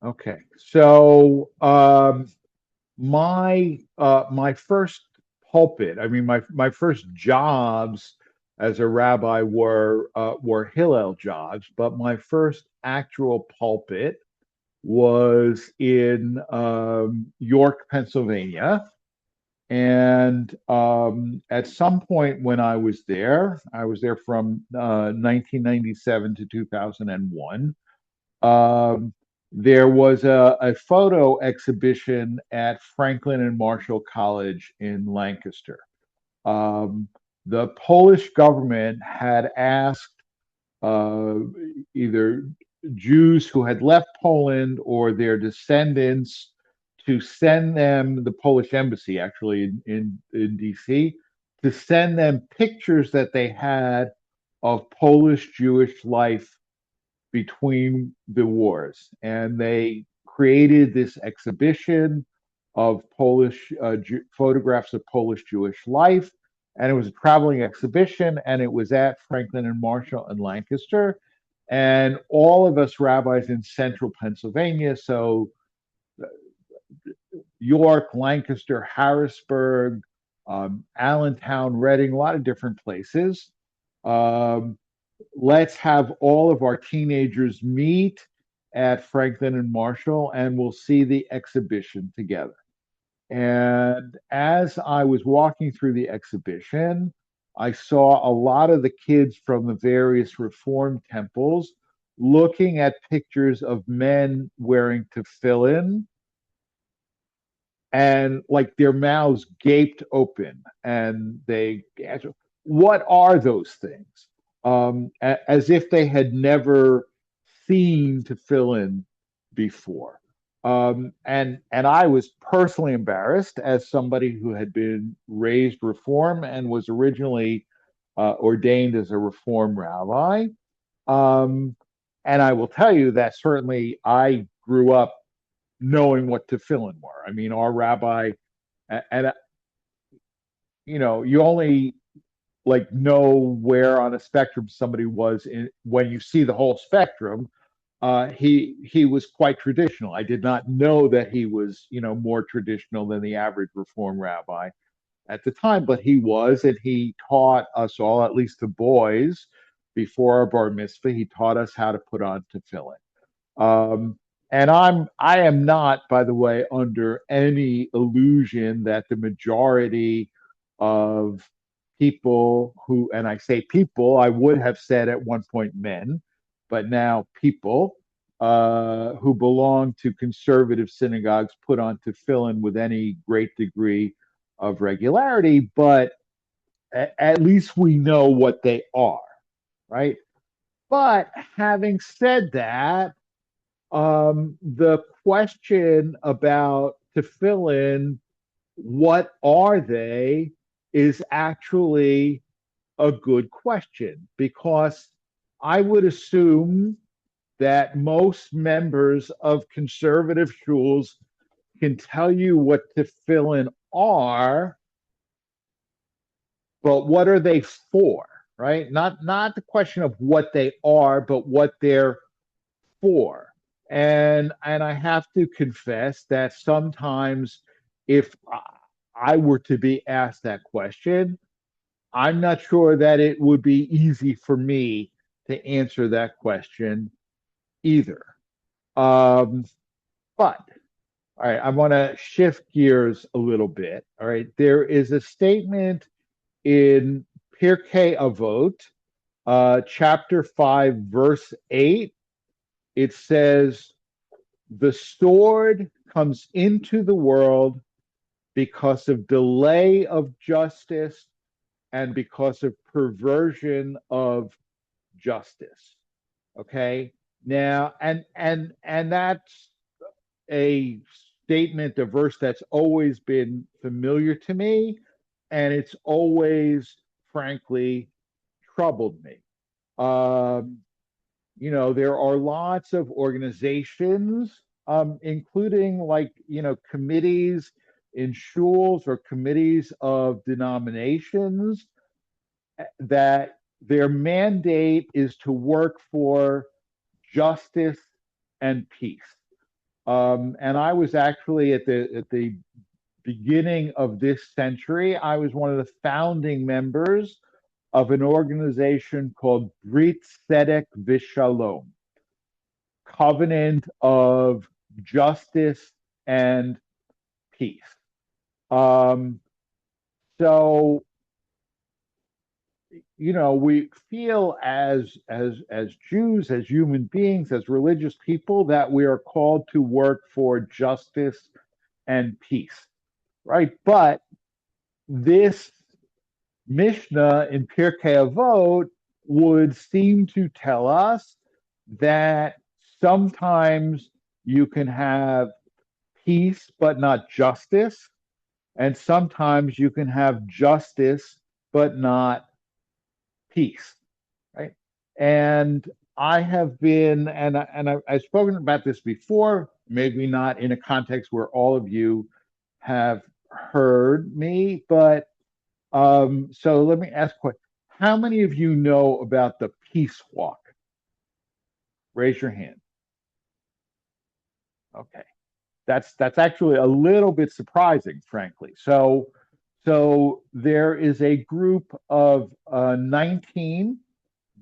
Okay. So my first pulpit, I mean my first jobs as a rabbi were Hillel jobs, but my first actual pulpit was in York, Pennsylvania. And at some point when I was there from 1997 to 2001. Um, there was a photo exhibition at Franklin and Marshall College in Lancaster. Um, the Polish government had asked uh, either Jews who had left Poland or their descendants to send them, the Polish embassy actually in DC, to send them pictures that they had of Polish Jewish life between the wars. And they created this exhibition of photographs of Polish Jewish life. And it was a traveling exhibition, and it was at Franklin and Marshall in Lancaster. And all of us rabbis in central Pennsylvania, so York, Lancaster, Harrisburg, Allentown, Reading, a lot of different places. Um, let's have all of our teenagers meet at Franklin and Marshall, and we'll see the exhibition together. And as I was walking through the exhibition, I saw a lot of the kids from the various Reform temples looking at pictures of men wearing tefillin, and like their mouths gaped open and they asked, what are those things? As if they had never seen tefillin before. And I was personally embarrassed as somebody who had been raised Reform and was originally ordained as a Reform rabbi. Um, and I will tell you that certainly I grew up knowing what tefillin were. I mean, our rabbi, and you only like know where on a spectrum somebody was in when you see the whole spectrum. He was quite traditional. I did not know that he was more traditional than the average Reform rabbi at the time, but he was, and he taught us all, at least the boys, before our bar mitzvah. He taught us how to put on tefillin. And I am not, by the way, under any illusion that the majority of people who, and I say people, I would have said at one point men, but now people who belong to conservative synagogues put on tefillin with any great degree of regularity, but at least we know what they are, right? But having said that, the question about tefillin, what are they, is actually a good question because I would assume that most members of conservative shuls can tell you what tefillin are, but what are they for, right? Not the question of what they are, but what they're for. And I have to confess that sometimes if I were to be asked that question, I'm not sure that it would be easy for me to answer that question either. Um, but all right, I want to shift gears a little bit. All right, there is a statement in Pirkei Avot, chapter 5, verse 8. It says, the sword comes into the world because of delay of justice and because of perversion of justice. Okay. Now, and that's a statement, a verse that's always been familiar to me, and it's always, frankly, troubled me. Um, there are lots of organizations, including like, committees in shuls or committees of denominations that their mandate is to work for justice and peace. And I was actually at the beginning of this century, I was one of the founding members of an organization called Brit Tzedek V'Shalom, Covenant of Justice and Peace. Um, so we feel as Jews, as human beings, as religious people, that we are called to work for justice and peace, right? But this Mishnah in Pirkei Avot would seem to tell us that sometimes you can have peace but not justice, and sometimes you can have justice but not peace, right? And I have been, I've spoken about this before, maybe not in a context where all of you have heard me, but so let me ask a question. How many of you know about the peace walk? Raise your hand. Okay. That's actually a little bit surprising, frankly. So there is a group of 19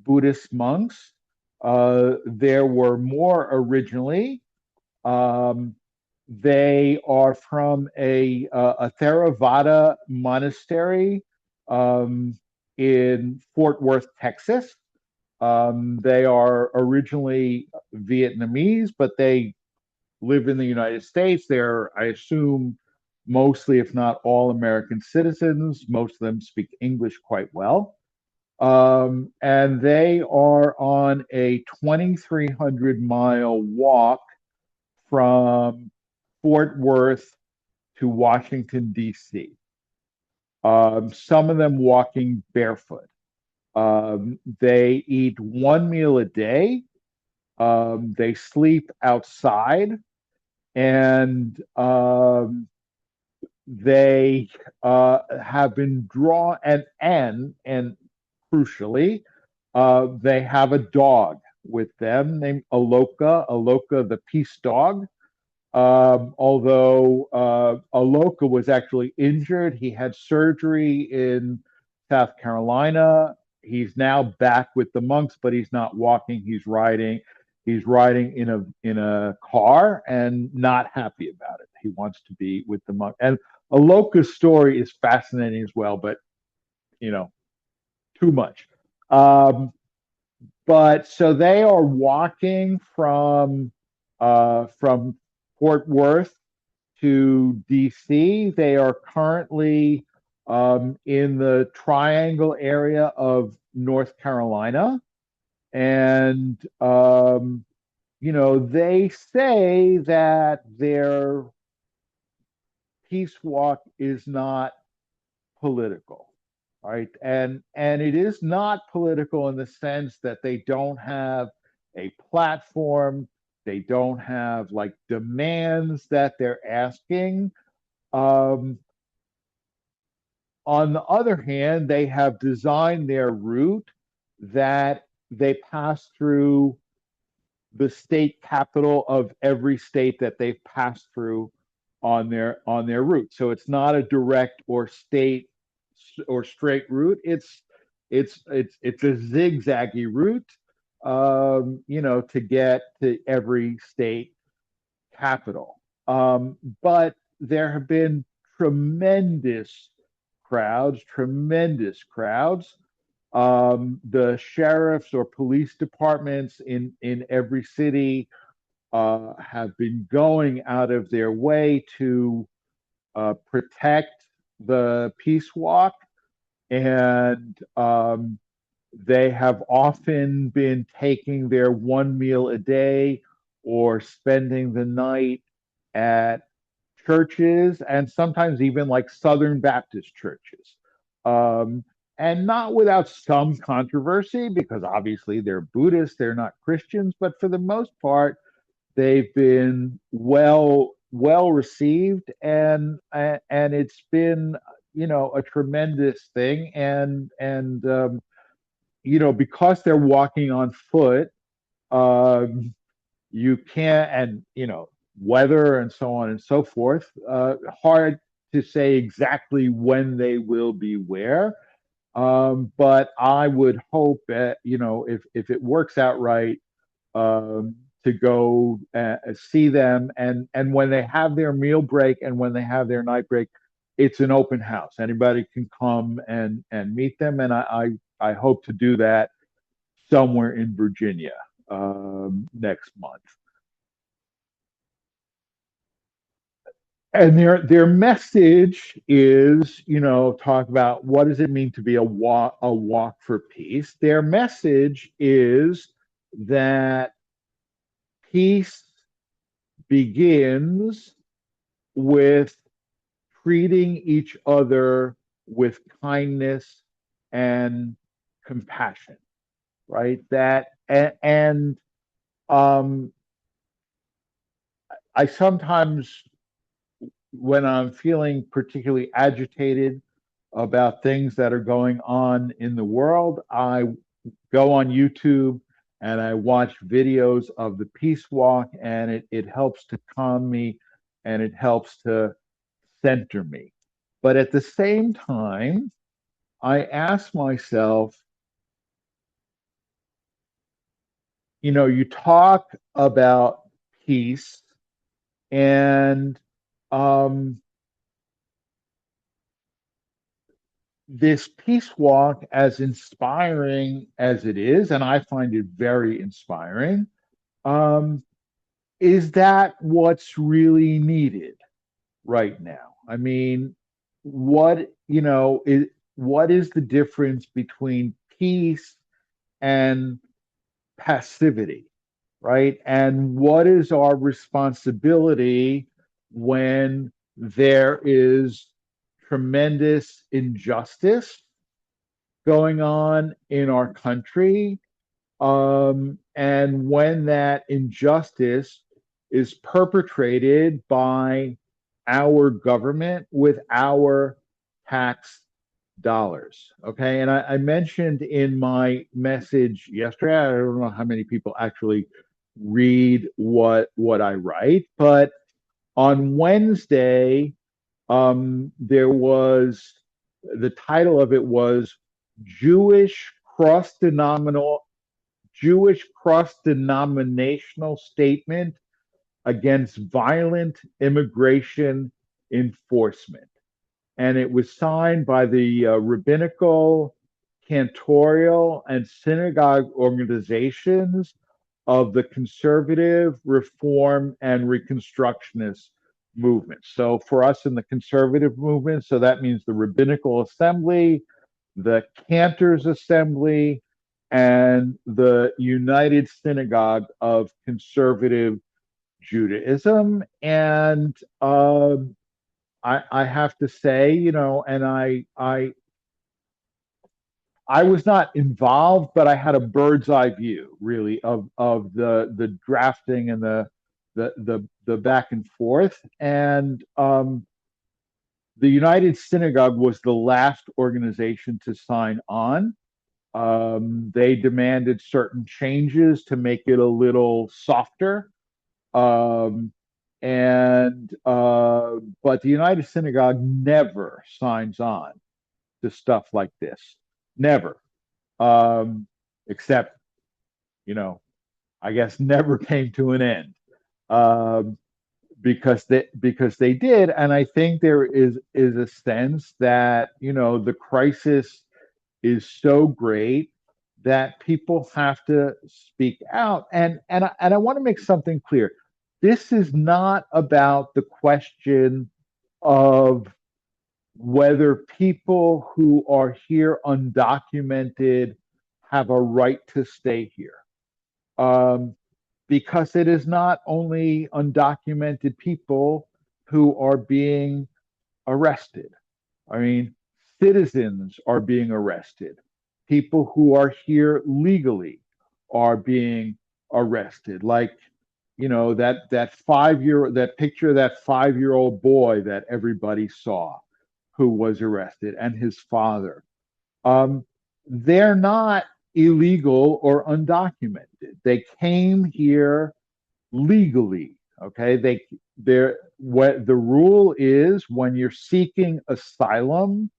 Buddhist monks. There were more originally. Um, they are from a Theravada monastery in Fort Worth, Texas. They are originally Vietnamese, but they live in the United States. They're, I assume, mostly, if not all, American citizens. Most of them speak English quite well. And they are on a 2,300-mile walk from Fort Worth to Washington, D.C. Some of them walking barefoot. They eat one meal a day. They sleep outside, and they have been drawn, and crucially, they have a dog with them named Aloka the peace dog. Although Aloka was actually injured, he had surgery in South Carolina. He's now back with the monks, but he's not walking. He's riding. He's riding in a car and not happy about it. He wants to be with the monk. And Aloka's story is fascinating as well, but you know, too much. Um, but so they are walking from Fort Worth to DC. They are currently in the Triangle area of North Carolina, and they say that their peace walk is not political, right? And it is not political in the sense that they don't have a platform, they don't have like demands that they're asking. Um, on the other hand, they have designed their route that they pass through the state capital of every state that they've passed through on their route. So it's not a direct or state or straight route. It's a zigzaggy route, to get to every state capital. But there have been tremendous crowds. The sheriffs or police departments in every city have been going out of their way to protect the peace walk, and they have often been taking their one meal a day or spending the night at churches, and sometimes even like Southern Baptist churches. Um, and not without some controversy, because obviously they're Buddhists, they're not Christians, but for the most part, they've been well received, and it's been a tremendous thing, and because they're walking on foot, um, you can't, and weather and so on and so forth. Hard to say exactly when they will be where, but I would hope that, if it works out right, to go see them, and when they have their meal break and when they have their night break, it's an open house. Anybody can come and meet them, and I hope to do that somewhere in Virginia next month. And their message is, talk about what does it mean to be a walk for peace. Their message is that peace begins with treating each other with kindness and compassion, right? That and I sometimes, when I'm feeling particularly agitated about things that are going on in the world, I go on YouTube and I watch videos of the peace walk, and it helps to calm me and it helps to center me. But at the same time, I ask myself, you talk about peace, and um, this peace walk, as inspiring as it is, and I find it very inspiring, um, is that what's really needed right now? I mean, what is the difference between peace and passivity, right? And what is our responsibility when there is tremendous injustice going on in our country, and when that injustice is perpetrated by our government with our tax dollars. Okay. And I mentioned in my message yesterday, I don't know how many people actually read what I write, but on Wednesday, there was the title of it was Jewish cross denominational Jewish cross denominational statement against violent immigration enforcement. And it was signed by the rabbinical, cantorial, and synagogue organizations of the conservative, reform, and reconstructionist movement. So for us in the conservative movement, so that means the rabbinical assembly, the cantors assembly, and the United Synagogue of Conservative Judaism. And I have to say, and I was not involved, but I had a bird's eye view, really, of the drafting and the back and forth. And the United Synagogue was the last organization to sign on. They demanded certain changes to make it a little softer. Um, and But the United Synagogue never signs on to stuff like this. Never. Um, Except, you know, I guess never came to an end. Um, because they did, and I think there is a sense that, the crisis is so great that people have to speak out. And I want to make something clear. This is not about the question of whether people who are here undocumented have a right to stay here. Um, because it is not only undocumented people who are being arrested. I mean, citizens are being arrested. People who are here legally are being arrested. Like, that picture of that 5-year-old boy that everybody saw who was arrested, and his father. Um, they're not illegal or undocumented. They came here legally. Okay, they're what the rule is when you're seeking asylum,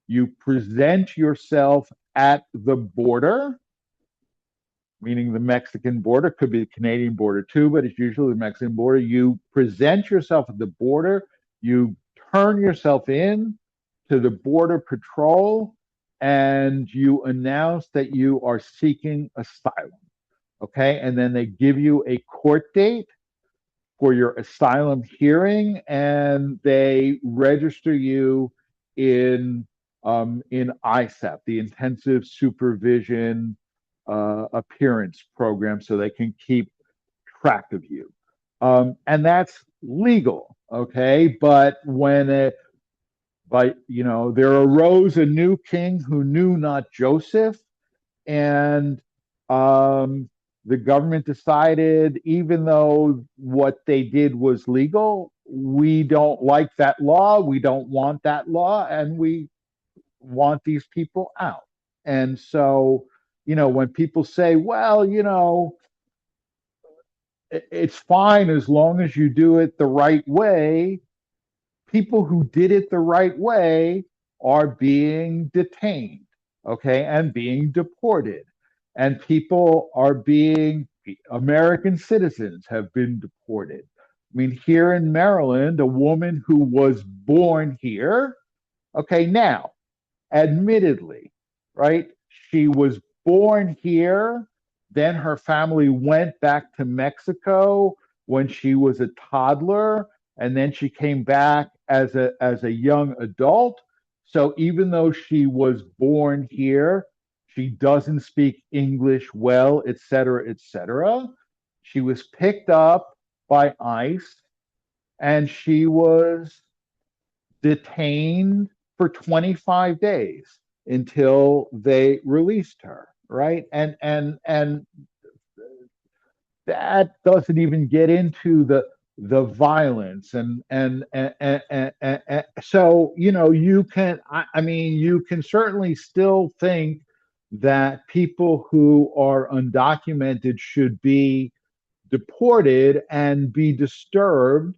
you present yourself at the border, meaning the Mexican border, could be the Canadian border too, but it's usually the Mexican border. You present yourself at the border, you turn yourself in to the border patrol, and you announce that you are seeking asylum. Okay, and then they give you a court date for your asylum hearing, and they register you in ISAP, the Intensive Supervision Appearance Program, so they can keep track of you. And that's legal, okay? But there arose a new king who knew not Joseph, and um, the government decided, even though what they did was legal, we don't like that law, we don't want that law, and we want these people out. And so, when people say, well, it's fine as long as you do it the right way, people who did it the right way are being detained, okay, and being deported. And American citizens have been deported. I mean, here in Maryland, a woman who was born here, okay, now, admittedly, right, she was born here, then her family went back to Mexico when she was a toddler, and then she came back as a young adult. So even though she was born here, she doesn't speak English well, et cetera, et cetera. She was picked up by ICE, and she was detained for 25 days until they released her, right? And that doesn't even get into the violence, and so you can, I mean, you can certainly still think that people who are undocumented should be deported and be disturbed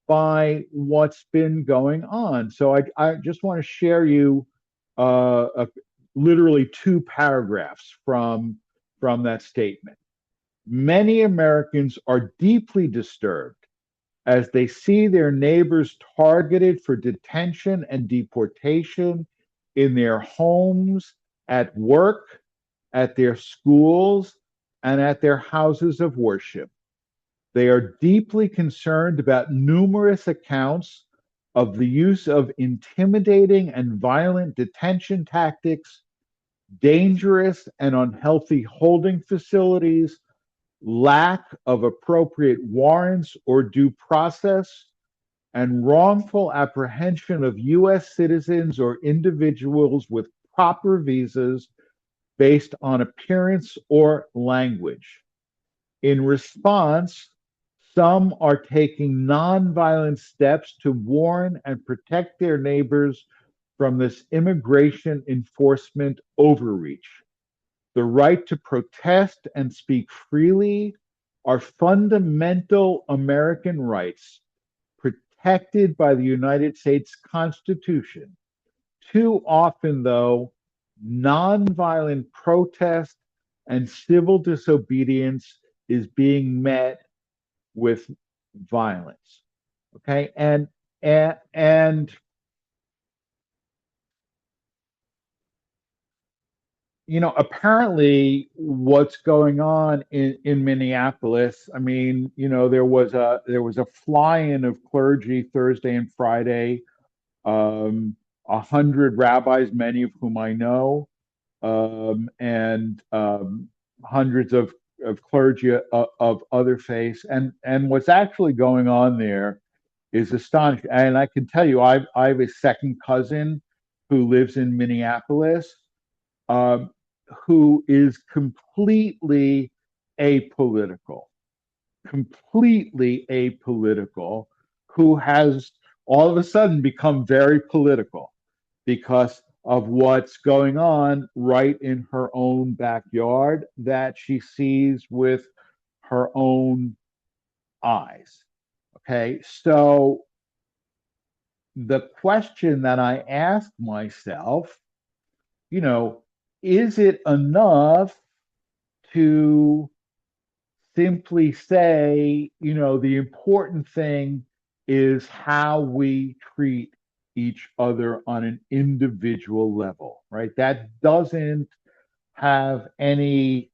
by what's been going on. So I just want to share you literally two paragraphs from that statement. Many Americans are deeply disturbed as they see their neighbors targeted for detention and deportation in their homes, at work, at their schools, and at their houses of worship. They are deeply concerned about numerous accounts of the use of intimidating and violent detention tactics, dangerous and unhealthy holding facilities, lack of appropriate warrants or due process, and wrongful apprehension of U.S. citizens or individuals with proper visas based on appearance or language. In response, some are taking nonviolent steps to warn and protect their neighbors from this immigration enforcement overreach. The right to protest and speak freely are fundamental American rights protected by the United States Constitution. Too often, though, nonviolent protest and civil disobedience is being met with violence. Okay, and apparently what's going on in Minneapolis. I mean, there was a fly-in of clergy Thursday and Friday. 100 rabbis, many of whom I know, and hundreds of clergy of other faiths, and what's actually going on there is astonishing. And I can tell you, I have a second cousin who lives in Minneapolis, um, who is apolitical, completely apolitical, who has all of a sudden become very political because of what's going on right in her own backyard that she sees with her own eyes. Okay, so the question that I ask myself, you know, is it enough to simply say, the important thing is how we treat each other on an individual level, right? That doesn't have any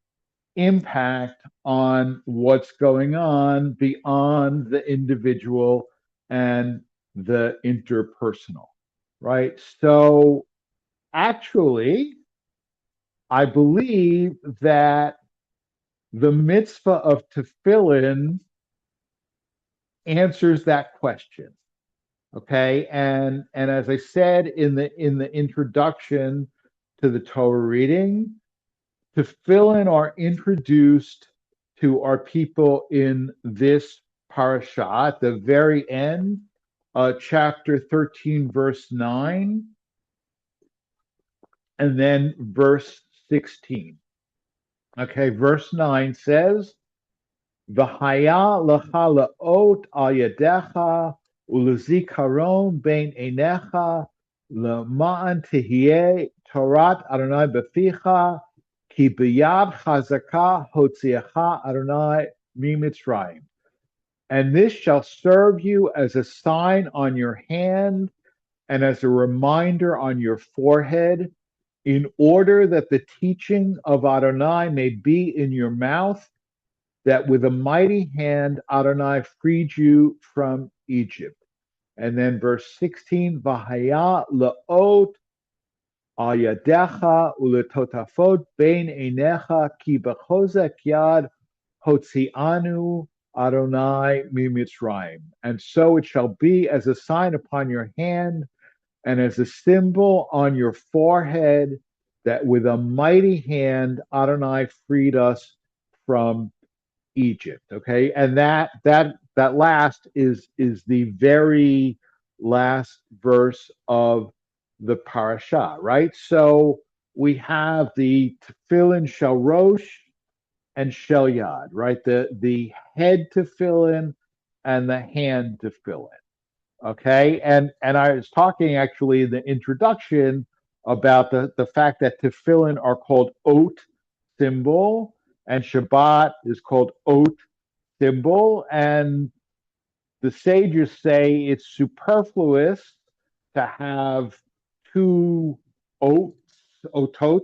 impact on what's going on beyond the individual and the interpersonal, right? So actually, I believe that the mitzvah of tefillin answers that question. Okay, and as I said in the introduction to the Torah reading, tefillin are introduced to our people in this parasha at the very end, chapter 13, verse 9, and then verse 16. Okay, verse 9 says, V'haya lecha leot al yadecha ulezikaron bein einecha lema'an tehiyeh Torat Adonai beficha ki biyad chazaka hotziacha Adonai mimitzrayim. And this shall serve you as a sign on your hand and as a reminder on your forehead, in order that the teaching of Adonai may be in your mouth, that with a mighty hand Adonai freed you from Egypt. And then verse 16, Vahaya leot al yadecha uletotafot bein einecha ki bechozek yad hotzianu Adonai mimitzrayim. And so it shall be as a sign upon your hand and as a symbol on your forehead, that with a mighty hand Adonai freed us from Egypt. Okay, and that last is the very last verse of the parasha, right? So we have the tefillin shel rosh and shel yad, right? The head tefillin and the hand tefillin. Okay, and I was talking actually in the introduction about the fact that tefillin are called oat symbol and Shabbat is called oat symbol, and the sages say it's superfluous to have two oats, otot,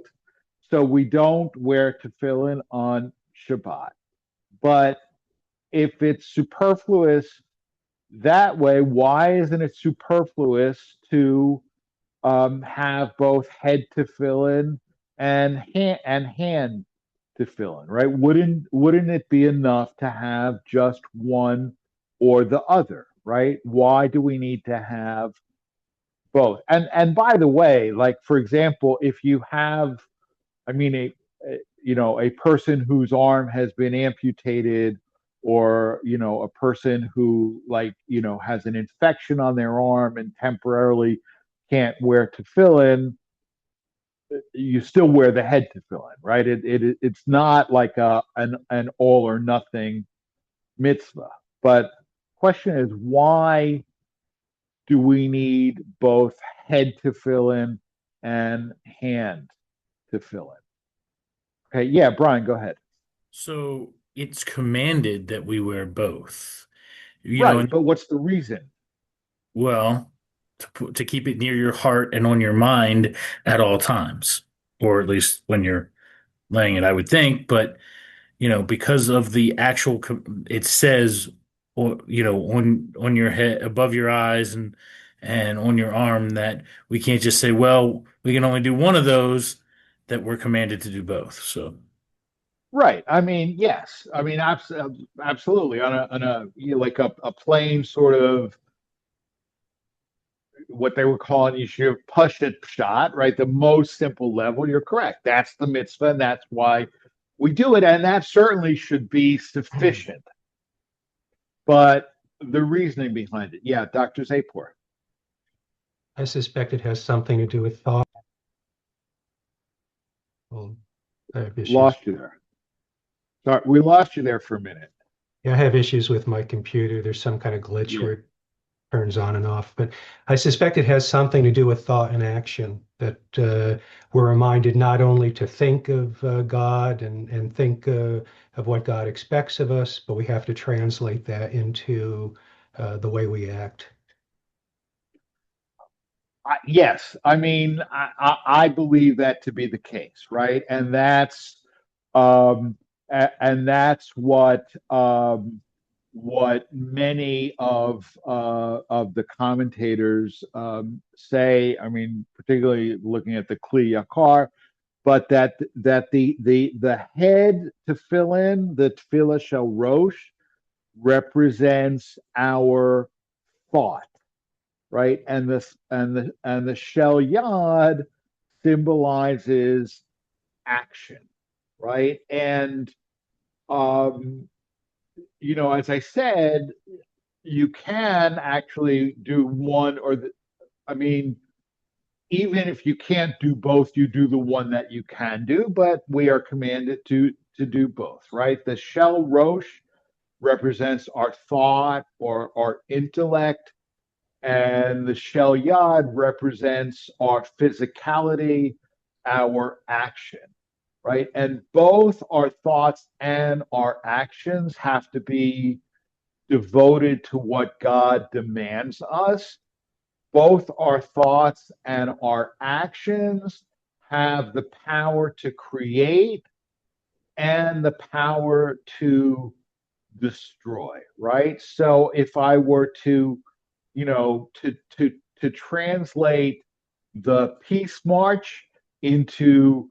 so we don't wear tefillin on Shabbat. But if it's superfluous that way, why isn't it superfluous to have both head tefillin and hand tefillin, right? Wouldn't it be enough to have just one or the other, right? Why do we need to have both? And by the way, like for example, if you have, I mean, a person whose arm has been amputated, or a person who has an infection on their arm and temporarily can't wear tefillin, you still wear the head tefillin, right? It's not like an all or nothing mitzvah. But question is, why do we need both head tefillin and hand tefillin? Okay, yeah, Brian, go ahead. So it's commanded that we wear both. Right, And but what's the reason? well, to keep it near your heart and on your mind at all times, or at least when you're laying it, I would think. But because of the actual, it says, or on your head, above your eyes, and on your arm, that we can't just say, well, we can only do one of those. That we're commanded to do both. So. Right. I mean, yes. I mean, absolutely. On a like a plain sort of what they were calling Yeshiva Pushet shot, right? The most simple level. You're correct. That's the mitzvah, and that's why we do it, and that certainly should be sufficient. But the reasoning behind it, yeah, Dr. Zapor. I suspect it has something to do with thought. Well, I have issues. Lost you there. Sorry, we lost you there for a minute. Yeah, I have issues with my computer. There's some kind of glitch Yeah. where it turns on and off, but I suspect it has something to do with thought and action that we're reminded not only to think of God and think of what God expects of us, but we have to translate that into the way we act. Yes, I mean, I believe that to be the case, right? Um, and that's what many of the commentators say. I mean, particularly looking at the Kli Yakar, but that the head to fill in the tefillah shel rosh represents our thought, right? And the shel yad symbolizes action, right? And um, as I said, you can actually do one or the. I mean, even if you can't do both, you do the one that you can do. But we are commanded to do both, right? The shel rosh represents our thought or our intellect, and the shel yad represents our physicality, our action, right? And both our thoughts and our actions have to be devoted to what God demands us. Both our thoughts and our actions have the power to create and the power to destroy, right? So if I were to, to translate the peace march into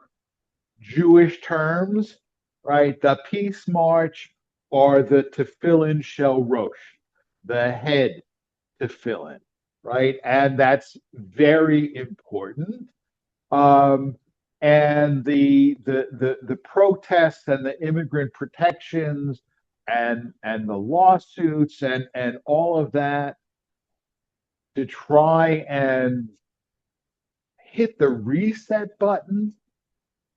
Jewish terms, right? The peace march or the tefillin shel rosh, the head tefillin, right? And that's very important. Um, and the protests and the immigrant protections and the lawsuits and all of that to try and hit the reset button,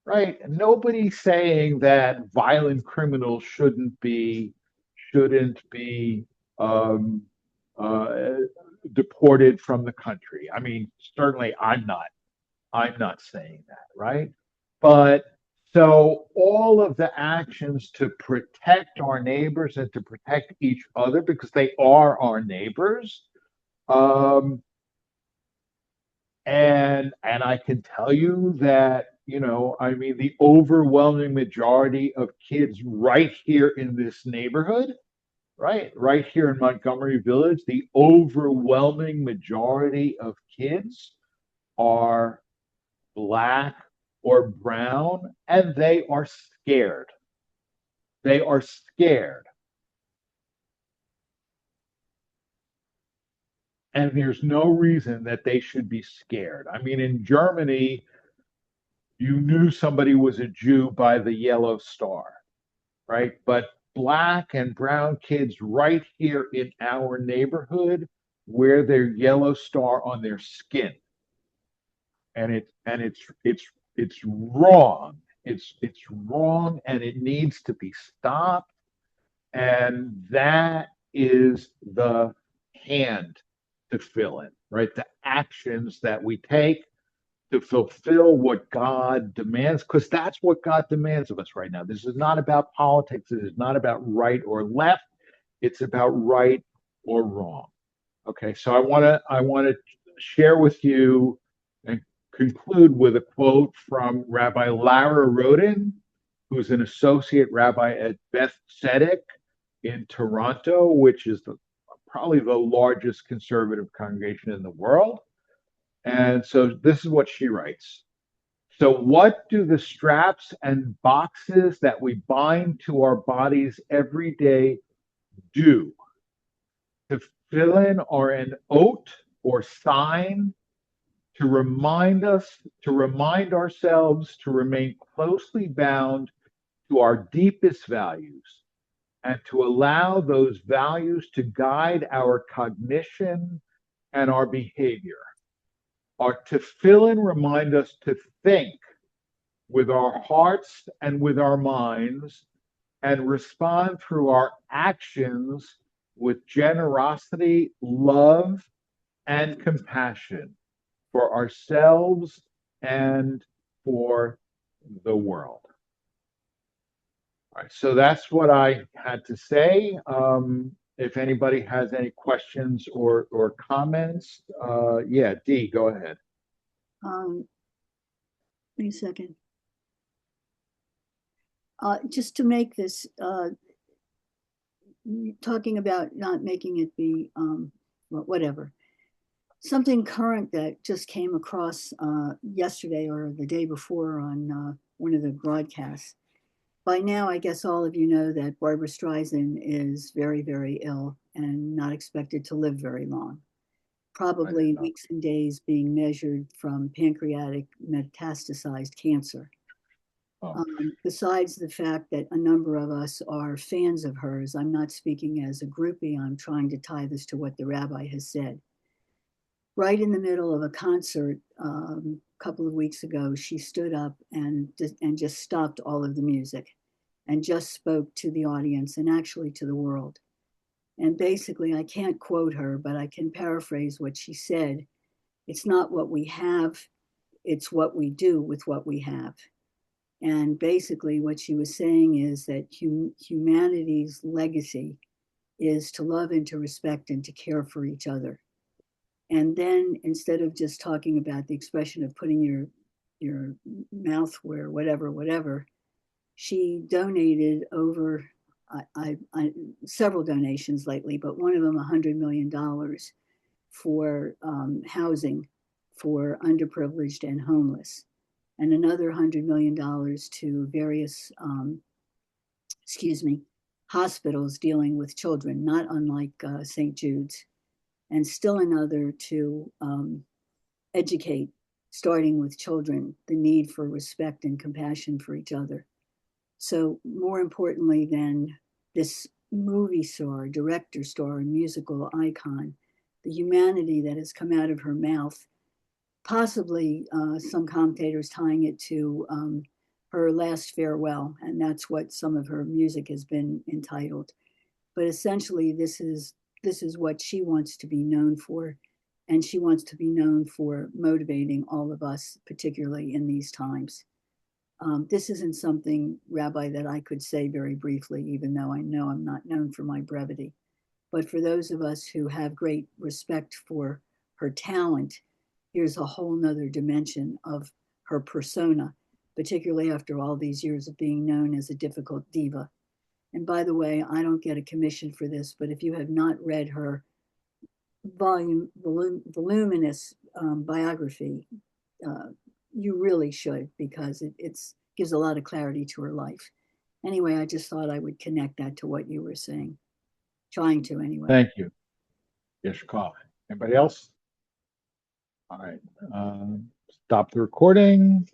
right? Nobody's saying that violent criminals shouldn't be um, uh, deported from the country. I mean, certainly I'm not saying that, right? But so all of the actions to protect our neighbors and to protect each other because they are our neighbors. Um, and I can tell you that, I mean, the overwhelming majority of kids right here in this neighborhood, right here in Montgomery Village, the overwhelming majority of kids are black or brown, and they are scared. They are scared. And there's no reason that they should be scared. I mean, in Germany, you knew somebody was a Jew by the yellow star, right? But black and brown kids right here in our neighborhood wear their yellow star on their skin. And it's wrong. It's wrong and it needs to be stopped. And that is the hand to fill in, right? The actions that we take to fulfill what God demands, because that's what God demands of us right now. This is not about politics. It is not about right or left. It's about right or wrong. Okay, so I want to share with you and conclude with a quote from Rabbi Lara Rodin, who's an associate rabbi at Beth Tzedek in Toronto, which is probably the largest conservative congregation in the world. And so this is what she writes. So, what do the straps and boxes that we bind to our bodies every day do? To fill in or an oath or sign to remind ourselves to remain closely bound to our deepest values and to allow those values to guide our cognition and our behavior. Our tefillin remind us to think with our hearts and with our minds and respond through our actions with generosity, love, and compassion for ourselves and for the world. All right, so that's what I had to say. If anybody has any questions or comments, yeah, Dee, go ahead. Wait a second. Just to make this, talking about not making it be, whatever. Something current that just came across yesterday or the day before on one of the broadcasts. By now, I guess all of you know that Barbara Streisand is very, very ill and not expected to live very long. Probably weeks and days being measured from pancreatic metastasized cancer. Besides the fact that a number of us are fans of hers, I'm not speaking as a groupie, I'm trying to tie this to what the rabbi has said. Right in the middle of a concert a couple of weeks ago, she stood up and just stopped all of the music and just spoke to the audience and actually to the world. And basically, I can't quote her, but I can paraphrase what she said. It's not what we have, it's what we do with what we have. And basically, what she was saying is that humanity's legacy is to love and to respect and to care for each other. And then instead of just talking about the expression of putting your mouth where whatever, she donated over several donations lately, but one of them $100 million for housing for underprivileged and homeless, and another $100 million to various, hospitals dealing with children, not unlike St. Jude's, and still another to educate, starting with children, the need for respect and compassion for each other. So more importantly than this movie star, director star, musical icon, the humanity that has come out of her mouth, possibly some commentators tying it to her last farewell, and that's what some of her music has been entitled. But essentially, this is what she wants to be known for, and she wants to be known for motivating all of us, particularly in these times. This isn't something, Rabbi, that I could say very briefly, even though I know I'm not known for my brevity. But for those of us who have great respect for her talent, here's a whole nother dimension of her persona, particularly after all these years of being known as a difficult diva. And by the way, I don't get a commission for this, but if you have not read her voluminous biography, you really should, because it gives a lot of clarity to her life. Anyway, I just thought I would connect that to what you were saying. Trying to, anyway. Thank you. Yes, call. Anybody else? All right. Stop the recording.